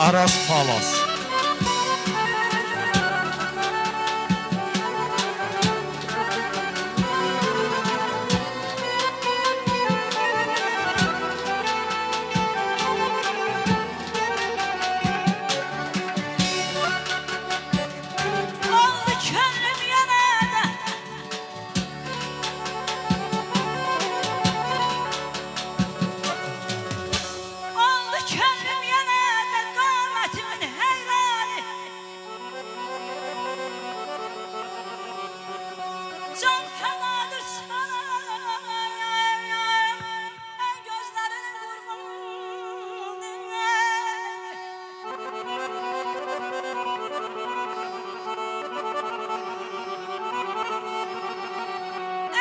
Aras Palas.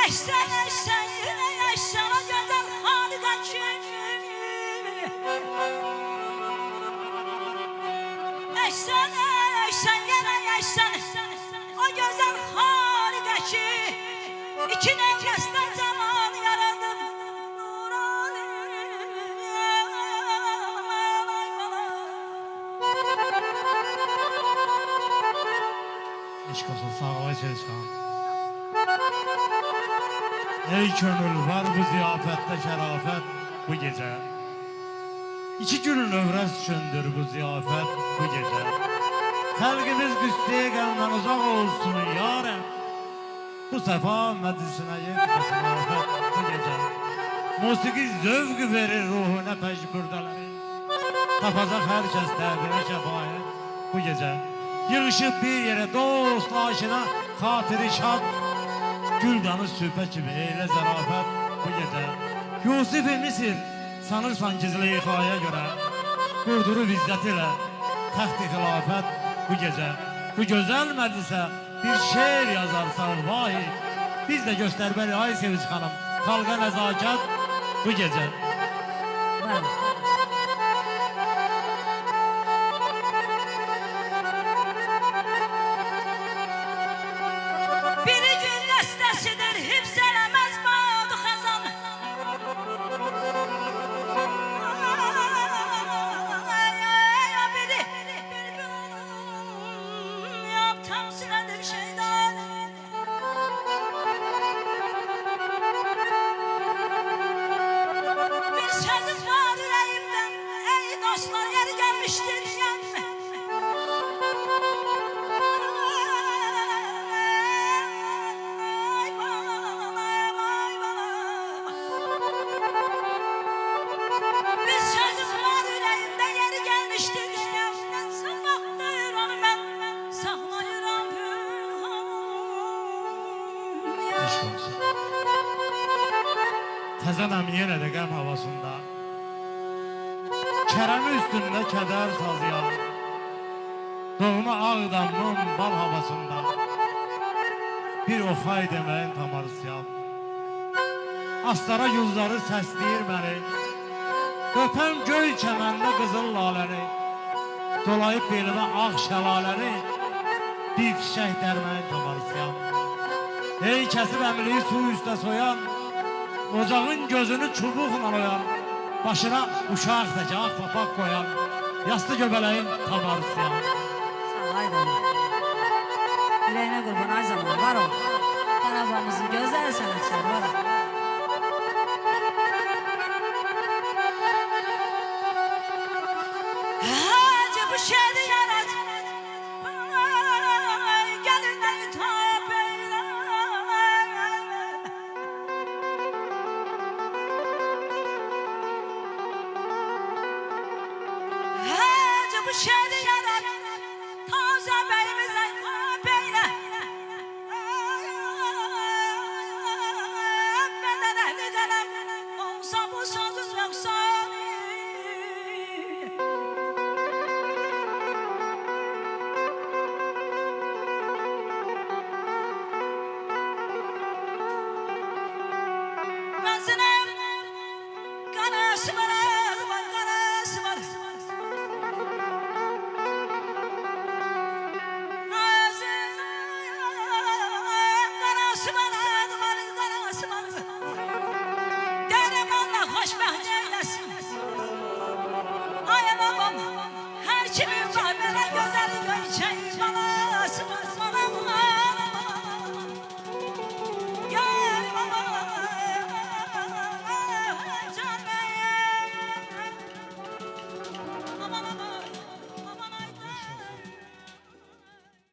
Eşsen eşsen yine eşsen o güzel harika kimi. Eşsen eşsen yine eşsen o güzel harika ki. İki nefesten zaman yaradım nurani. Eşk olsun, sağ ol Çelişkan. Ey könül var bu ziyafette şerafet bu gece. İki günün övrəz üçündür bu ziyafet bu gece. Xalqimiz qüssəyə gəlmən uzaq olsun yarəm. Bu səfa məclisinə yetməsin afət bu gece. Musiqi zövq verir ruhuna pəcbürdələrin. Tapacaq hər kəs təbirə şəfayət bu gece. Yığışıb bir yerə dost aşina xatiri şad. Güldanı süpə kimi eylə zərafət bu gece. Yusuf-i Misir sanırsan gizli ixaya görə. Qurdurub izzət ilə təxt-i xilafət bu gece. Bu gözəl məclisə bir şeir yazarsan vahi. Biz də göstərbəli ay Sevinç xanım. Xalqa nəzakət bu gece. Biri gün dəstəsidir, hifz eləməz badı xəzan. Biri bülbülün yap təmsil edir şeydan. Bir sözüm var ürəyimdən, ey dostlar, yeri gəlmişdir yanına. Bir sözüm var ürəyimdə, yeri gəlmişdir yanına. Sabahdır onu mən saxlayıram Eşk olsun. Təzənəm yenə də qəm havasında. Kərəmi üstündə kədər sazıyan. Doğma Ağdamın bal havasında. Bir oxay deməyin tamarısıyam. Astara yüzləri səsləyir məni. Öpəm göy çəməndə qızıl laləni. Dolayıb belimə ağ şəlaləni. Bir fişək dərməyin tamarısıyam. Ey kəsib əmliyi su üstə soyan. Ocağın gözünü çubuqla oyan. Başına uşaq tək ağ papaq qoyan. Yastı göbələyin tamarısıyam. Ay da Üləyinə qurban ay zaman var ol. Qarabağımızın gözəl sənətçiləri var ol.